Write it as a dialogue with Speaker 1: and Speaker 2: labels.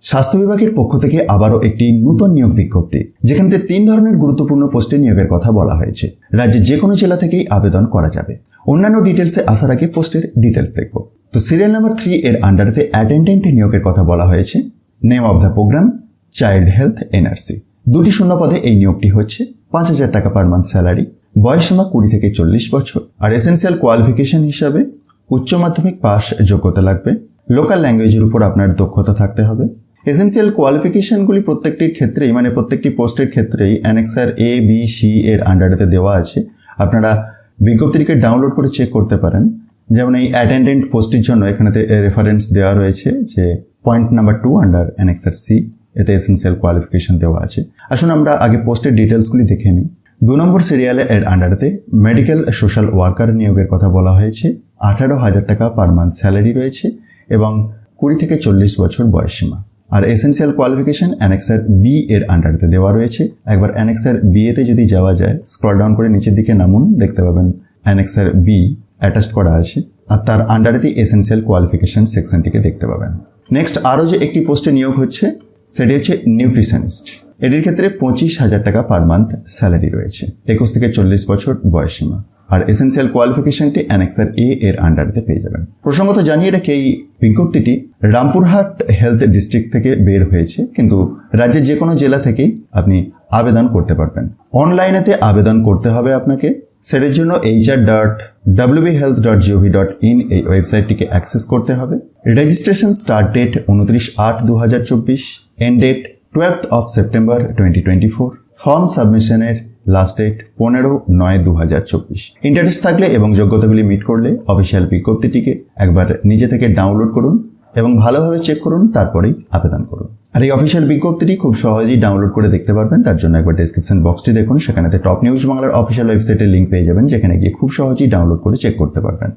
Speaker 1: স্বাস্থ্য বিভাগের পক্ষ থেকে আবারও একটি নতুন নিয়োগ বিজ্ঞপ্তি, যেখানে 3 ধরনের গুরুত্বপূর্ণ পোস্টে নিয়োগের কথা বলা হয়েছে। রাজ্যের যে কোনো জেলা থেকেই আবেদন করা যাবে। অন্যান্য ডিটেলসে আসার আগে পোস্টের ডিটেলস দেখব। তো সিরিয়াল নাম্বার 3 এর আন্ডারেতে অ্যাটেন্ডেন্ট নিয়োগের কথা বলা হয়েছে। Name of the program child health NRC. 2টি শূন্য পদে এই নিয়োগটি হচ্ছে। 5,000 টাকা পার মান্থ স্যালারি। বয়সসীমা 20 থেকে 40 বছর। আর এসেনশিয়াল কোয়ালিফিকেশন হিসাবে উচ্চ মাধ্যমিক পাস যোগ্যতা লাগবে। লোকাল ল্যাঙ্গুয়েজের উপর আপনার দক্ষতা থাকতে হবে। এসেনশিয়াল কোয়ালিফিকেশনগুলি প্রত্যেকটির ক্ষেত্রেই প্রত্যেকটি পোস্টের ক্ষেত্রেই অ্যানেক্সার এ বি সি এর আন্ডারেতে দেওয়া আছে। আপনারা বিজ্ঞপ্তিটিকে ডাউনলোড করে চেক করতে পারেন। যেমন এই অ্যাটেন্ডেন্ট পোস্টের জন্য এখানেতে রেফারেন্স দেওয়া রয়েছে যে point number 2 under annexure C, এতে এসেনশিয়াল কোয়ালিফিকেশন দেওয়া আছে। আসুন আমরা আগে পোস্টের ডিটেলসগুলি দেখে নিই। 2 নম্বর সিরিয়ালে এর আন্ডারেতে মেডিকেল সোশ্যাল ওয়ার্কার নিয়োগের কথা বলা হয়েছে। 18,000 টাকা পার মান্থ স্যালারি রয়েছে এবং 20 থেকে 40 বছর বয়সসীমা। আর এসেনশিয়াল কোয়ালিফিকেশন অ্যানেক্সার বি এর আন্ডারেতে দেওয়া রয়েছে। একবার অ্যানেক্সার বি এতে যদি যাওয়া যায়, স্ক্রল ডাউন করে নিচের দিকে নামুন, দেখতে পাবেন অ্যানেক্সার বি অ্যাটাচড করা আছে আর তার আন্ডারেতে এসেনশিয়াল কোয়ালিফিকেশন সেকশনটিকে দেখতে পাবেন। নেক্সট আরও যে একটি পোস্টে নিয়োগ হচ্ছে সেটি হচ্ছে নিউট্রিশনিস্ট। এটির ক্ষেত্রে 25,000 টাকা পার মান্থ স্যালারি রয়েছে। 21 থেকে 40 বছর বয়সসীমা। আর এসেনশিয়াল কোয়ালিফিকেশনটি অ্যানেক্সার এ এর আন্ডারেতে পেয়ে যাবেন। প্রসঙ্গত জানিয়ে রাখি, এই বিজ্ঞপ্তিটি রামপুরহাট হেলথ ডিস্ট্রিক্ট থেকে বের হয়েছে, কিন্তু রাজ্যের যে কোনো জেলা থেকেই আপনি আবেদন করতে পারবেন। অনলাইনেতে আবেদন করতে হবে আপনাকে। সেটার জন্য hr.wbhealth.gov.in এই ওয়েবসাইটটিকে অ্যাক্সেস করতে হবে। Registration start date 29/8/2024, end date 12th of September 2024। Form সাবমিশনের লাস্ট ডেট 15/9/2024। ইন্টারেস্ট থাকলে এবং যোগ্যতাগুলি মিট করলে অফিসিয়াল বিজ্ঞপ্তিটিকে একবার নিজে থেকে ডাউনলোড করুন এবং ভালোভাবে চেক করুন, তারপরেই আবেদন করুন। আর এই অফিসিয়াল বিজ্ঞপ্তিটি খুব সহজেই ডাউনলোড করে দেখতে পারবেন। তার জন্য একবার ডেসক্রিপশন বক্সটি দেখুন, সেখানেতে টপ নিউজ বাংলার অফিসিয়াল ওয়েবসাইটের লিঙ্ক পেয়ে যাবেন, যেখানে গিয়ে খুব সহজেই ডাউনলোড করে চেক করতে পারবেন।